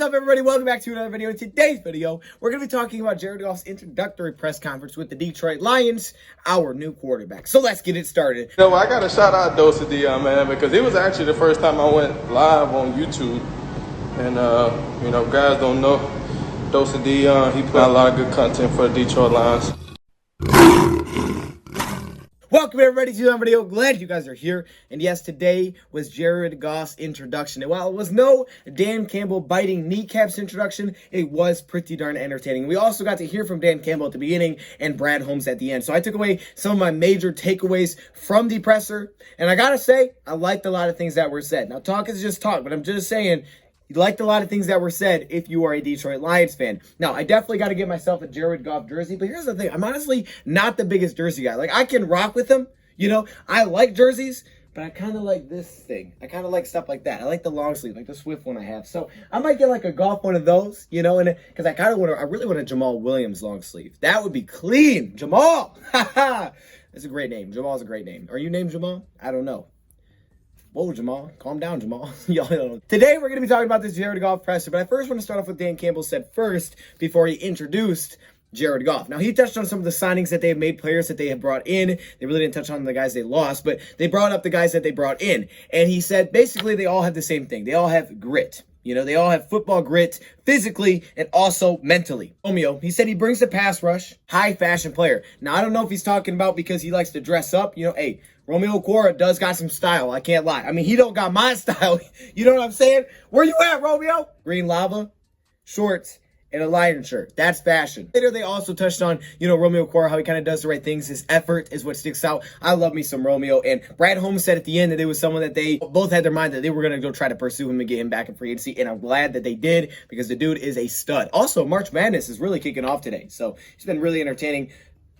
What is up, everybody? Welcome back to another video. In today's video, we're going to be talking about Jared Goff's introductory press conference with the Detroit Lions, our new quarterback. So let's get it started. You know, I got to shout out DoseOfDion, man, because it was actually the first time I went live on YouTube. And, you know, guys don't know DoseOfDion. He put out a lot of good content for the Detroit Lions. Welcome, everybody, to another video. Glad you guys are here. And yes, today was Jared Goff's introduction. And while it was no Dan Campbell biting kneecaps introduction, it was pretty darn entertaining. We also got to hear from Dan Campbell at the beginning and Brad Holmes at the end. So I took away some of my major takeaways from the presser. And I got to say, I liked a lot of things that were said. Now, talk is just talk, but I'm just saying, you liked a lot of things that were said if you are a Detroit Lions fan. Now, I definitely got to get myself a Jared Goff jersey, but here's the thing. I'm honestly not the biggest jersey guy. Like, I can rock with them. You know, I like jerseys, but I kind of like this thing. I kind of like stuff like that. I like the long sleeve, like the Swift one I have. So I might get like a Goff one of those, you know, and because I really want a Jamal Williams long sleeve. That would be clean. Jamal. That's a great name. Jamal's a great name. Are you named Jamal? I don't know. Whoa, Jamal. Calm down, Jamal. Y'all know. Today, we're going to be talking about this Jared Goff presser, but I first want to start off with Dan Campbell said first before he introduced Jared Goff. Now, he touched on some of the signings that they have made, players that they have brought in. They really didn't touch on the guys they lost, but they brought up the guys that they brought in. And he said, basically, they all have the same thing. They all have grit. You know, they all have football grit, physically and also mentally. Romeo, he said he brings the pass rush, high fashion player. Now, I don't know if he's talking about because he likes to dress up. You know, hey, Romeo Okwara does got some style. I can't lie. I mean, he don't got my style. You know what I'm saying? Where you at, Romeo? Green lava, shorts, and a Lion shirt. That's fashion. Later, they also touched on, you know, Romeo Okwara, how he kind of does the right things. His effort is what sticks out. I love me some Romeo. And Brad Holmes said at the end that it was someone that they both had their mind that they were going to go try to pursue him and get him back in free agency. And I'm glad that they did because the dude is a stud. Also, March Madness is really kicking off today. So it's been really entertaining.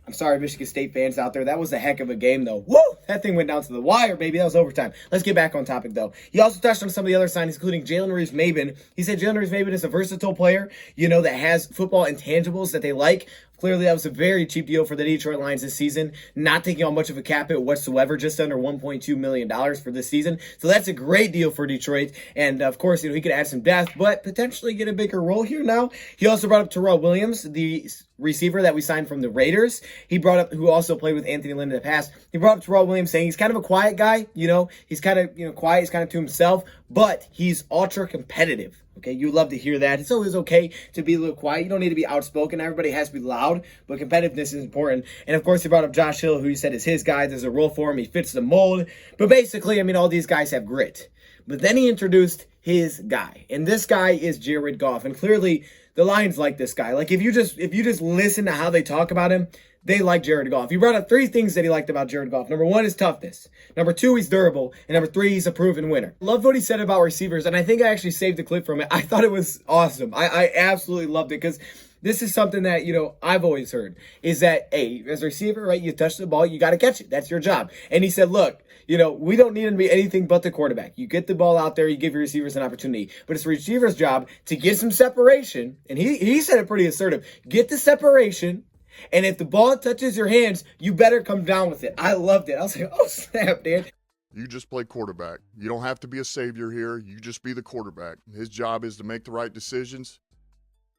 I'm sorry, Michigan State fans out there. That was a heck of a game, though. Woo! That thing went down to the wire, baby. That was overtime. Let's get back on topic, though. He also touched on some of the other signings, including Jalen Reeves-Maybin. He said Jalen Reeves-Maybin is a versatile player, you know, that has football intangibles that they like. Clearly, that was a very cheap deal for the Detroit Lions this season, not taking on much of a cap hit whatsoever, just under $1.2 million for this season. So that's a great deal for Detroit. And, of course, you know, he could add some depth, but potentially get a bigger role here now. He also brought up Terrell Williams, the receiver that we signed from the Raiders. He brought up, who also played with Anthony Lynn in the past. He brought up Terrell Williams saying he's kind of a quiet guy, you know. He's kind of, you know, quiet. He's kind of to himself, but he's ultra competitive. Okay, you love to hear that. It's always okay to be a little quiet. You don't need to be outspoken. Everybody has to be loud, but competitiveness is important. And, of course, he brought up Josh Hill, who he said is his guy. There's a role for him. He fits the mold. But basically, I mean, all these guys have grit. But then he introduced his guy, and this guy is Jared Goff. And clearly, the Lions like this guy. Like, if you just listen to how they talk about him, they like Jared Goff. He brought up three things that he liked about Jared Goff. Number one is toughness. Number two, he's durable. And number three, he's a proven winner. Love what he said about receivers, and I think I actually saved a clip from it. I thought it was awesome. I absolutely loved it because this is something that, you know, I've always heard is that, hey, as a receiver, right, you touch the ball, you got to catch it. That's your job. And he said, look, you know, we don't need him to be anything but the quarterback. You get the ball out there, you give your receivers an opportunity. But it's the receiver's job to get some separation. And he said it pretty assertive. Get the separation. And if the ball touches your hands, you better come down with it. I loved it. I was like, oh, snap, Dan. You just play quarterback. You don't have to be a savior here. You just be the quarterback. His job is to make the right decisions,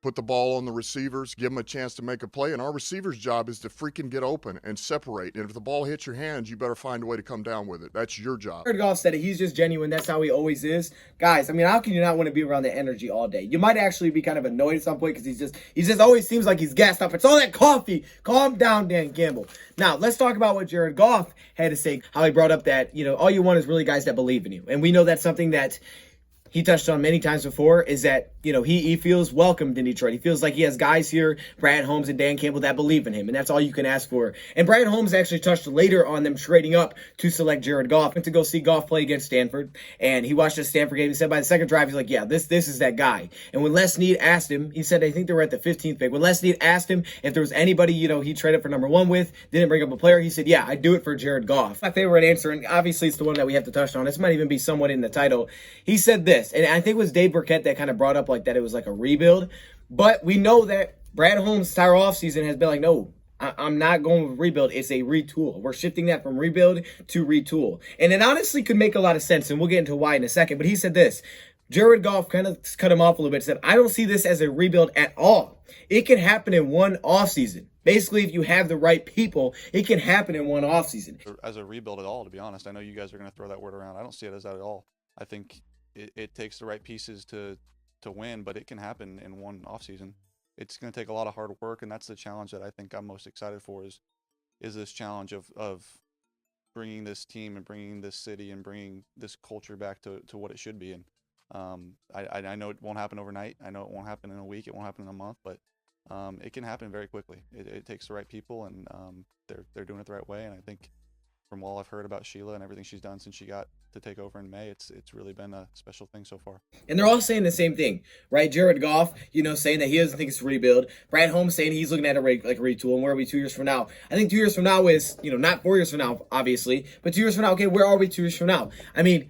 put the ball on the receivers, give them a chance to make a play. And our receiver's job is to freaking get open and separate. And if the ball hits your hands, you better find a way to come down with it. That's your job. Jared Goff said it. He's just genuine. That's how he always is. Guys, I mean, how can you not want to be around the energy all day? You might actually be kind of annoyed at some point because he just always seems like he's gassed up. It's all that coffee. Calm down, Dan Campbell. Now, let's talk about what Jared Goff had to say, how he brought up that, you know, all you want is really guys that believe in you. And we know that's something that he touched on many times before, is that, you know, he feels welcomed in Detroit. He feels like he has guys here, Brad Holmes and Dan Campbell, that believe in him, and that's all you can ask for. And Brad Holmes actually touched later on them trading up to select Jared Goff. Went to go see Goff play against Stanford, and he watched the Stanford game. He said by the second drive, he's like, yeah, this is that guy. And when Les Snead asked him, he said, I think they were at the 15th pick. When Les Snead asked him if there was anybody, you know, he traded for number one with, didn't bring up a player, he said, yeah, I'd do it for Jared Goff. My favorite answer, and obviously it's the one that we have to touch on. This might even be somewhat in the title. He said this, and I think it was Dave Burkett that kind of brought up like that it was like a rebuild. But we know that Brad Holmes' entire offseason has been like, no, I'm not going with rebuild. It's a retool. We're shifting that from rebuild to retool. And it honestly could make a lot of sense, and we'll get into why in a second. But he said this: Jared Goff kind of cut him off a little bit, said, I don't see this as a rebuild at all. It can happen in one offseason. Basically, if you have the right people, it can happen in one offseason. As a rebuild at all, to be honest. I know you guys are going to throw that word around. I don't see it as that at all. I think it takes the right pieces to win, but it can happen in one offseason. It's going to take a lot of hard work, and that's the challenge that I think I'm most excited for is this challenge of bringing this team and bringing this city and bringing this culture back to what it should be. And I know it won't happen overnight. I know it won't happen in a week. It won't happen in a month, but it can happen very quickly. It takes the right people, and they're doing it the right way. And I think from all I've heard about Sheila and everything she's done since she got to take over in May, it's really been a special thing so far. And they're all saying the same thing, right? Jared Goff, saying that he doesn't think it's a rebuild. Brad Holmes saying he's looking at it like a retool. And where are we 2 years from now? I think 2 years from now is, not 4 years from now, obviously, but 2 years from now, okay, where are we 2 years from now? I mean,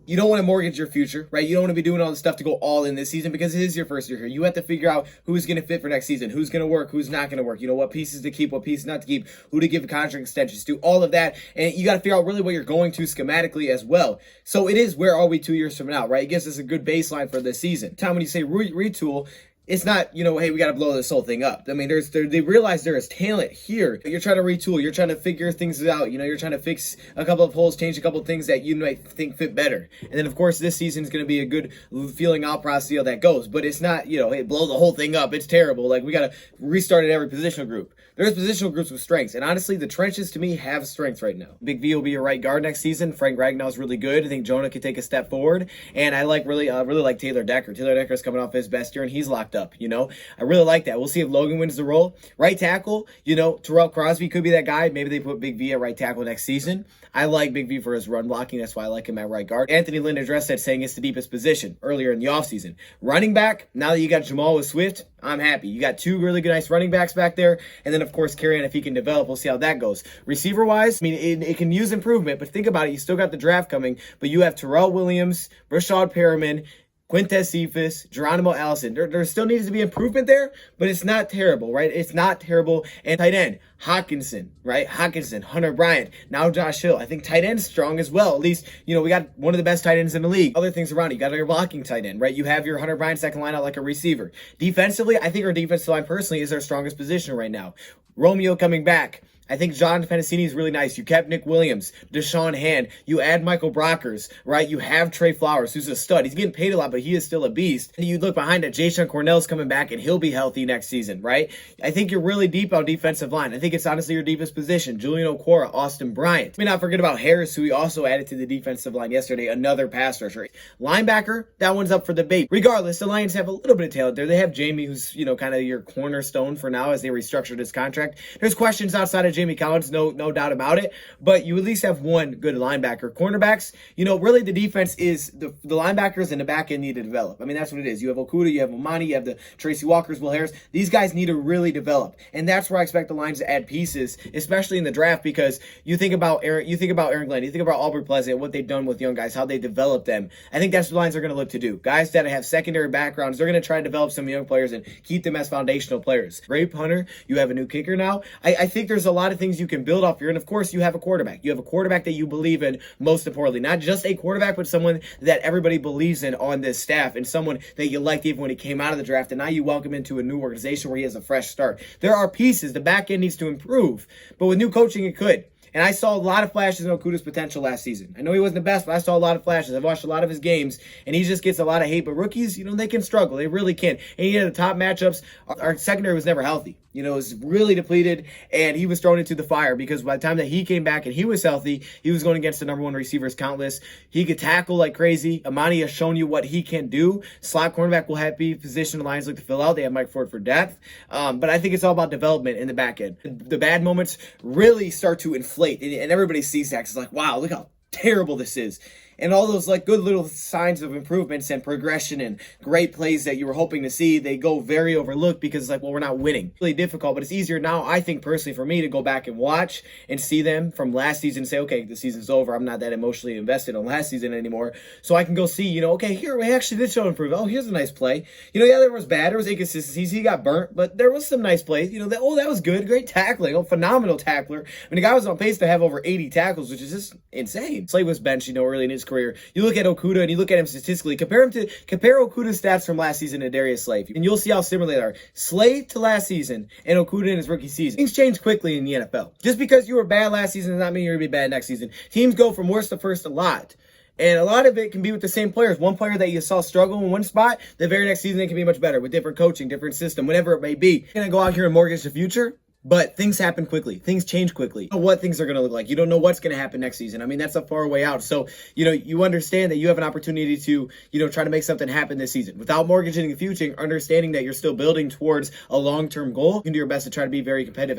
you don't want to mortgage your future, right? You don't want to be doing all this stuff to go all in this season because it is your first year here. You have to figure out who's going to fit for next season, who's going to work, who's not going to work, what pieces to keep, what pieces not to keep, who to give contract extensions to, all of that. And you got to figure out really what you're going to schematically as well. So it is where are we 2 years from now, right? It gives us a good baseline for this season. Tom, when you say retool, it's not, hey, we got to blow this whole thing up. I mean, they realize there is talent here. You're trying to retool. You're trying to figure things out. You're trying to fix a couple of holes, change a couple of things that you might think fit better. And then, of course, this season is going to be a good feeling out process, see how that goes. But it's not, hey, blow the whole thing up. It's terrible. Like, we got to restart at every positional group. There's positional groups with strengths. And honestly, the trenches, to me, have strengths right now. Big V will be your right guard next season. Frank Ragnall's really good. I think Jonah could take a step forward. And I really like Taylor Decker. Taylor Decker's coming off his best year, and he's locked up, I really like that. We'll see if Logan wins the role. Right tackle, Terrell Crosby could be that guy. Maybe they put Big V at right tackle next season. I like Big V for his run blocking. That's why I like him at right guard. Anthony Lynn addressed that, saying it's the deepest position earlier in the offseason. Running back, now that you got Jamal with Swift, I'm happy. You got two really good, nice running backs back there. And then, of course, Kerryon, if he can develop, we'll see how that goes. Receiver-wise, I mean, it can use improvement, but think about it. You still got the draft coming, but you have Terrell Williams, Rashad Perriman, Quintez Cephas, Geronimo Allison. There still needs to be improvement there, but it's not terrible, right? It's not terrible. And tight end, Hawkinson, right? Hawkinson, Hunter Bryant, now Josh Hill. I think tight end's strong as well. At least, we got one of the best tight ends in the league. Other things around it, you got your blocking tight end, right? You have your Hunter Bryant second line out like a receiver. Defensively, I think our defensive line personally is our strongest position right now. Romeo coming back. I think John Pennicini is really nice. You kept Nick Williams, Deshaun Hand. You add Michael Brockers, right? You have Trey Flowers, who's a stud. He's getting paid a lot, but he is still a beast. And you look behind it, Jayshon Cornell's coming back, and he'll be healthy next season, right? I think you're really deep on defensive line. I think it's honestly your deepest position. Julian Okwara, Austin Bryant. Let me not forget about Harris, who we also added to the defensive line yesterday, another pass rusher. Linebacker, that one's up for debate. Regardless, the Lions have a little bit of talent there. They have Jamie, who's, kind of your cornerstone for now as they restructured his contract. There's questions outside of Jamie Collins, no doubt about it, but you at least have one good linebacker. Cornerbacks, really the defense is the linebackers and the back end need to develop. I mean, that's what it is. You have Okuda, you have Omani, you have the Tracy Walkers, Will Harris. These guys need to really develop, and that's where I expect the Lions to add pieces, especially in the draft, because you think about Aaron Glenn, you think about Aubrey Pleasant, what they've done with young guys, how they develop them. I think that's what the Lions are going to look to do. Guys that have secondary backgrounds, they're going to try to develop some young players and keep them as foundational players. Great punter. You have a new kicker now. I think there's a lot of things you can build off here, and of course you have a quarterback. You have a quarterback that you believe in, most importantly. Not just a quarterback, but someone that everybody believes in on this staff, and someone that you liked even when he came out of the draft, and now you welcome into a new organization where he has a fresh start. There are pieces. The back end needs to improve, but with new coaching it could. And I saw a lot of flashes in Okuda's potential last season. I know he wasn't the best, but I saw a lot of flashes. I've watched a lot of his games, and he just gets a lot of hate. But rookies, they can struggle. They really can. And he had the top matchups. Our secondary was never healthy. It was really depleted, and he was thrown into the fire because by the time that he came back and he was healthy, he was going against the number one receivers countless. He could tackle like crazy. Amani has shown you what he can do. Slot cornerback will have be position the Lions look to fill out. They have Mike Ford for depth. But I think it's all about development in the back end. The bad moments really start to inflate, and everybody sees that. It's like, wow, look how terrible this is. And all those good little signs of improvements and progression and great plays that you were hoping to see, they go very overlooked because it's we're not winning. It's really difficult, but it's easier now, I think personally, for me to go back and watch and see them from last season and say, okay, the season's over. I'm not that emotionally invested on last season anymore. So I can go see, okay, here we actually did show improvement. Oh, here's a nice play. Yeah, there was bad. There was inconsistencies. He got burnt, but there was some nice plays. That was good. Great tackling. Phenomenal tackler. I mean, the guy was on pace to have over 80 tackles, which is just insane. Slade was benched, early in his career. You look at Okudah and you look at him statistically. Compare Okudah's stats from last season to Darius Slay, and you'll see how similar they are. Slay to last season and Okudah in his rookie season. Things change quickly in the NFL. Just because you were bad last season does not mean you're going to be bad next season. Teams go from worst to first a lot. And a lot of it can be with the same players. One player that you saw struggle in one spot, the very next season it can be much better with different coaching, different system, whatever it may be. You're going to go out here and mortgage the future, but things happen quickly. Things change quickly. You don't know what things are going to look like. You don't know what's going to happen next season. I mean, that's a far way out. So, you understand that you have an opportunity to, try to make something happen this season without mortgaging the future, understanding that you're still building towards a long-term goal. You can do your best to try to be very competitive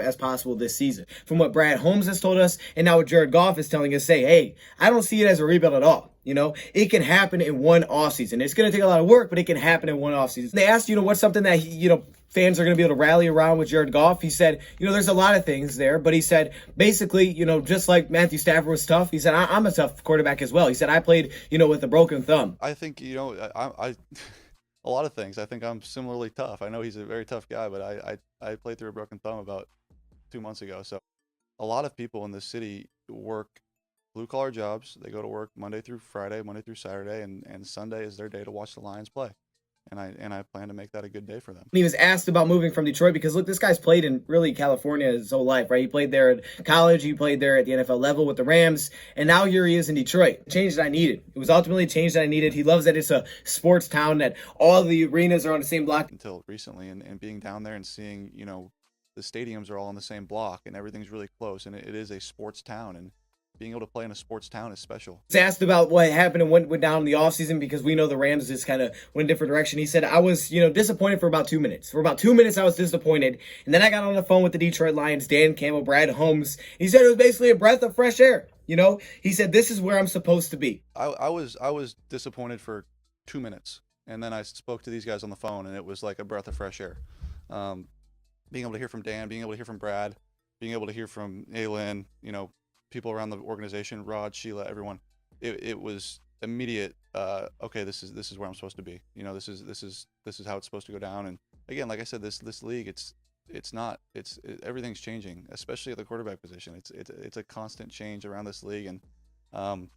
as possible this season. From what Brad Holmes has told us and now what Jared Goff is telling us, hey, I don't see it as a rebuild at all. It can happen in one offseason. It's going to take a lot of work, but it can happen in one offseason. They asked, what's something that, fans are going to be able to rally around with Jared Goff. He said, there's a lot of things there, but he said, basically, just like Matthew Stafford was tough, he said, I'm a tough quarterback as well. He said, I played, with a broken thumb. I think, I a lot of things. I think I'm similarly tough. I know he's a very tough guy, but I played through a broken thumb about 2 months ago. So a lot of people in this city work blue-collar jobs. They go to work Monday through Friday, Monday through Saturday, and Sunday is their day to watch the Lions play. And I plan to make that a good day for them. He was asked about moving from Detroit because, look, this guy's played in really California his whole life, right? He played there at college. He played there at the NFL level with the Rams. And now here he is in Detroit. Change that I needed. It was ultimately a change that I needed. He loves that it's a sports town, that all the arenas are on the same block. Until recently, and being down there and seeing, the stadiums are all on the same block and everything's really close. And it is a sports town. And being able to play in a sports town is special. He's asked about what happened and what went down in the offseason because we know the Rams just kind of went a different direction. He said, I was, disappointed for about 2 minutes. For about 2 minutes, I was disappointed. And then I got on the phone with the Detroit Lions, Dan Campbell, Brad Holmes. He said it was basically a breath of fresh air. He said, this is where I'm supposed to be. I was disappointed for 2 minutes. And then I spoke to these guys on the phone, and it was like a breath of fresh air. Being able to hear from Dan, being able to hear from Brad, being able to hear from Aylin, people around the organization, Rod, Sheila, everyone, it was immediate. Okay, this is where I'm supposed to be. This is how it's supposed to go down. And again, like I said, this league, everything's changing, especially at the quarterback position. It's a constant change around this league, and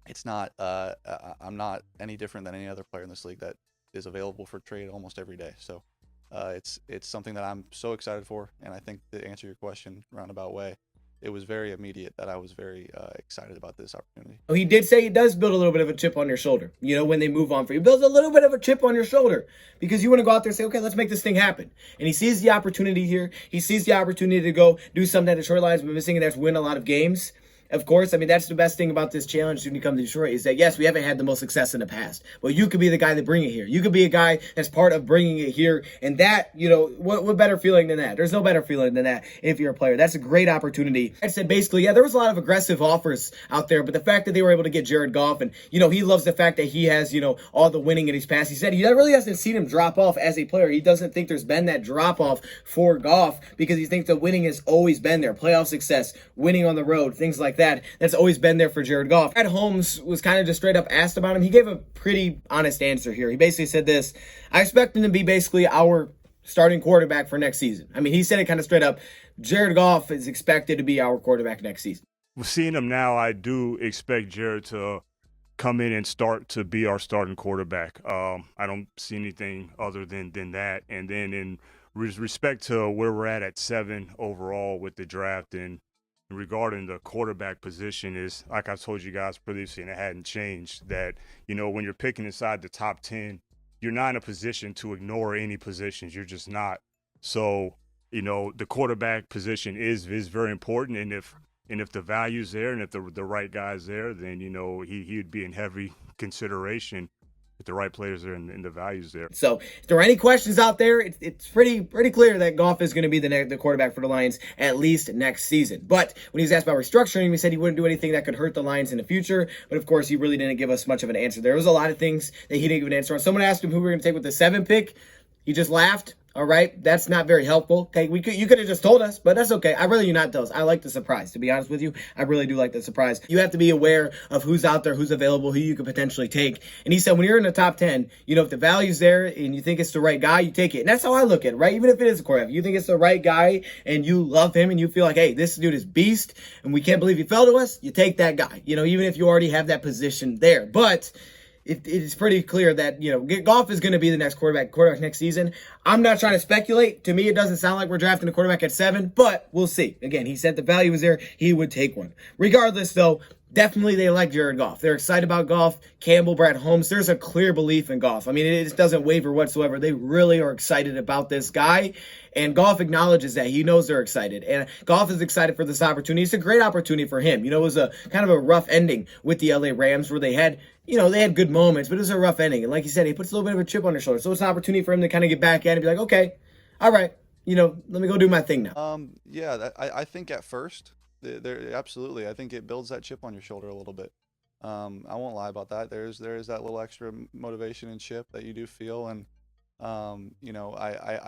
it's not. I'm not any different than any other player in this league that is available for trade almost every day. So it's something that I'm so excited for, and I think to answer your question roundabout way, it was very immediate that I was very excited about this opportunity. He did say it does build a little bit of a chip on your shoulder, when they move on for you. It builds a little bit of a chip on your shoulder because you want to go out there and say, okay, let's make this thing happen. And he sees the opportunity here. He sees the opportunity to go do something that Detroit Lions have been missing, and that's win a lot of games. Of course, I mean, that's the best thing about this challenge when you come to Detroit is that, yes, we haven't had the most success in the past. Well, you could be the guy that bring it here. You could be a guy that's part of bringing it here. And that, what better feeling than that? There's no better feeling than that if you're a player. That's a great opportunity. I said, basically, yeah, there was a lot of aggressive offers out there, but the fact that they were able to get Jared Goff and, he loves the fact that he has, all the winning in his past. He said he really hasn't seen him drop off as a player. He doesn't think there's been that drop off for Goff because he thinks the winning has always been there. Playoff success, winning on the road, things like that. That's always been there for Jared Goff. Brad Holmes was kind of just straight up asked about him. He gave a pretty honest answer here. He basically said this: I expect him to be basically our starting quarterback for next season. I mean, he said it kind of straight up. Jared Goff is expected to be our quarterback next season. Well, seeing him now, I do expect Jared to come in and start to be our starting quarterback. I don't see anything other than that. And then in respect to where we're at 7 overall with the draft and regarding the quarterback position is, like I told you guys previously, and it hadn't changed, that, when you're picking inside the top 10, you're not in a position to ignore any positions. You're just not. So, the quarterback position is very important. And if the value's there and if the right guy's there, then, he'd be in heavy consideration if the right players are and the values there. So if there are any questions out there, it's pretty clear that Goff is going to be the quarterback for the Lions at least next season. But when he was asked about restructuring, he said he wouldn't do anything that could hurt the Lions in the future. But of course, he really didn't give us much of an answer. There was a lot of things that he didn't give an answer on. Someone asked him who we were going to take with the 7th pick. He just laughed. All right, that's not very helpful. Okay, you could have just told us, but that's okay. I'd rather you not tell us. I like the surprise, to be honest with you. I really do like the surprise. You have to be aware of who's out there, who's available, who you could potentially take. And he said, when you're in the top 10, if the value's there and you think it's the right guy, you take it. And that's how I look at it, right? Even if it is a quarterback, you think it's the right guy and you love him and you feel like, hey, this dude is beast and we can't believe he fell to us, you take that guy. Even if you already have that position there. But it's pretty clear that, Goff is going to be the next quarterback next season. I'm not trying to speculate. To me, it doesn't sound like we're drafting a quarterback at 7, but we'll see. Again, he said the value was there. He would take one. Regardless, though, definitely they like Jared Goff. They're excited about Goff, Campbell, Brad Holmes. There's a clear belief in Goff. I mean, it just doesn't waver whatsoever. They really are excited about this guy. And Goff acknowledges that. He knows they're excited. And Goff is excited for this opportunity. It's a great opportunity for him. It was a kind of a rough ending with the LA Rams where they had good moments, but it was a rough ending. And like you said, he puts a little bit of a chip on his shoulder. So it's an opportunity for him to kind of get back at it and be like, okay, all right, let me go do my thing now. I think at first, absolutely. I think it builds that chip on your shoulder a little bit. I won't lie about that. There is that little extra motivation and chip that you do feel. And, I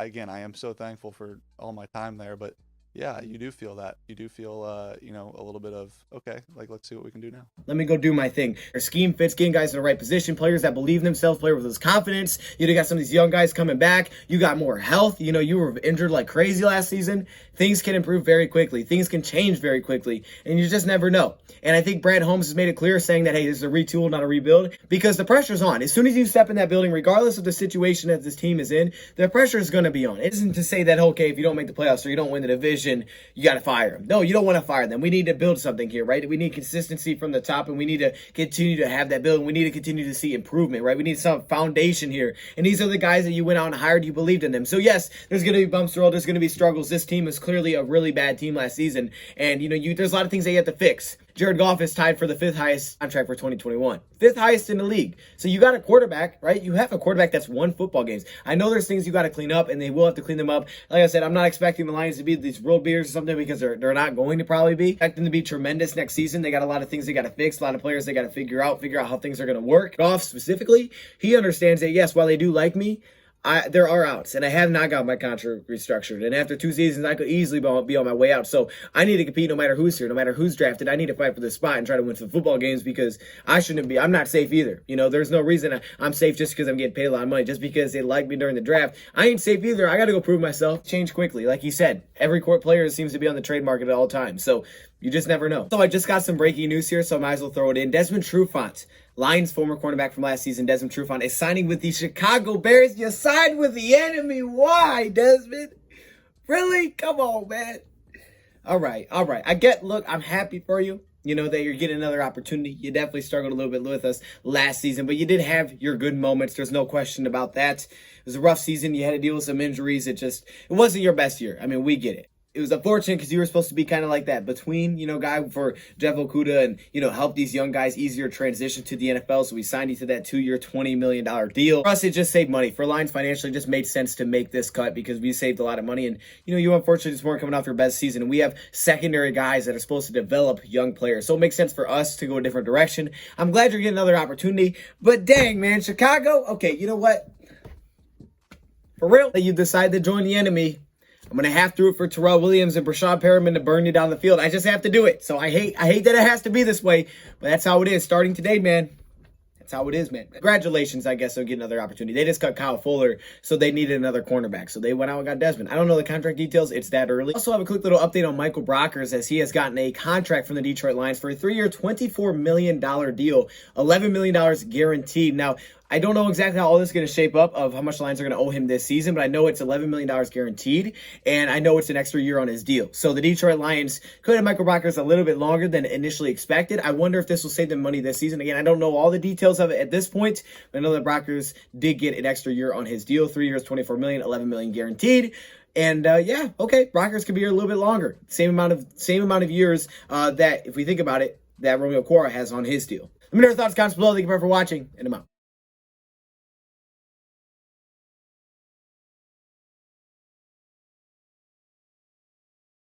am so thankful for all my time there, but yeah, you do feel that. You do feel, a little bit of, okay, like, let's see what we can do now. Let me go do my thing. Their scheme fits, getting guys in the right position, players that believe in themselves, players with this confidence. You got some of these young guys coming back. You got more health. You were injured like crazy last season. Things can improve very quickly. Things can change very quickly, and you just never know. And I think Brad Holmes has made it clear saying that, hey, this is a retool, not a rebuild, because the pressure's on. As soon as you step in that building, regardless of the situation that this team is in, the pressure is going to be on. It isn't to say that, okay, if you don't make the playoffs or you don't win the division, you got to fire them. No, you don't want to fire them. We need to build something here, right? We need consistency from the top, and we need to continue to have that building. We need to continue to see improvement, right? We need some foundation here. And these are the guys that you went out and hired. You believed in them. So yes, there's going to be bumps to roll. There's going to be struggles. This team is clearly a really bad team last season. And, there's a lot of things that you have to fix. Jared Goff is tied for the 5th highest contract for 2021. 5th highest in the league. So you got a quarterback, right? You have a quarterback that's won football games. I know there's things you got to clean up, and they will have to clean them up. Like I said, I'm not expecting the Lions to be these world beaters or something, because they're not going to probably be. I expect them to be tremendous next season. They got a lot of things they got to fix, a lot of players they got to figure out how things are going to work. Goff specifically, he understands that, yes, while they do like me, there are outs, and I have not got my contract restructured. And after 2 seasons, I could easily be on my way out. So I need to compete no matter who's here, no matter who's drafted. I need to fight for this spot and try to win some football games, because I'm not safe either. There's no reason I'm safe just because I'm getting paid a lot of money, just because they like me during the draft. I ain't safe either. I got to go prove myself. Change quickly. Like he said, every court player seems to be on the trade market at all times. So you just never know. So I just got some breaking news here, so I might as well throw it in. Desmond Trufant, Lions former cornerback from last season, Desmond Trufant, is signing with the Chicago Bears. You signed with the enemy. Why, Desmond? Really? Come on, man. All right. Look, I'm happy for you. That you're getting another opportunity. You definitely struggled a little bit with us last season, but you did have your good moments. There's no question about that. It was a rough season. You had to deal with some injuries. It wasn't your best year. I mean, we get it. It was unfortunate because you were supposed to be kind of like that between, guy for Jeff Okudah and, help these young guys easier transition to the NFL. So we signed you to that 2-year, $20 million deal. For us, it just saved money. For Lions financially, it just made sense to make this cut because we saved a lot of money. And, you unfortunately just weren't coming off your best season. And we have secondary guys that are supposed to develop young players. So it makes sense for us to go a different direction. I'm glad you're getting another opportunity. But dang, man, Chicago, okay, you know what? For real, that you decide to join the enemy, I'm going to have to root for Terrell Williams and Brashad Perriman to burn you down the field. I just have to do it. So I hate that it has to be this way, but that's how it is. Starting today, man. That's how it is, man. Congratulations, I guess, on getting another opportunity. They just cut Kyle Fuller, so they needed another cornerback. So they went out and got Desmond. I don't know the contract details. It's that early. Also have a quick little update on Michael Brockers, as he has gotten a contract from the Detroit Lions for a 3-year, $24 million deal, $11 million guaranteed. Now, I don't know exactly how all this is going to shape up of how much the Lions are going to owe him this season, but I know it's $11 million guaranteed, and I know it's an extra year on his deal. So the Detroit Lions could have Michael Brockers a little bit longer than initially expected. I wonder if this will save them money this season. Again, I don't know all the details of it at this point, but I know that Brockers did get an extra year on his deal. 3 years, $24 million, $11 million guaranteed. And Brockers could be here a little bit longer. Same amount of years that, if we think about it, that Romeo Cora has on his deal. Let me know your thoughts, comments below. Thank you for watching, and I'm out.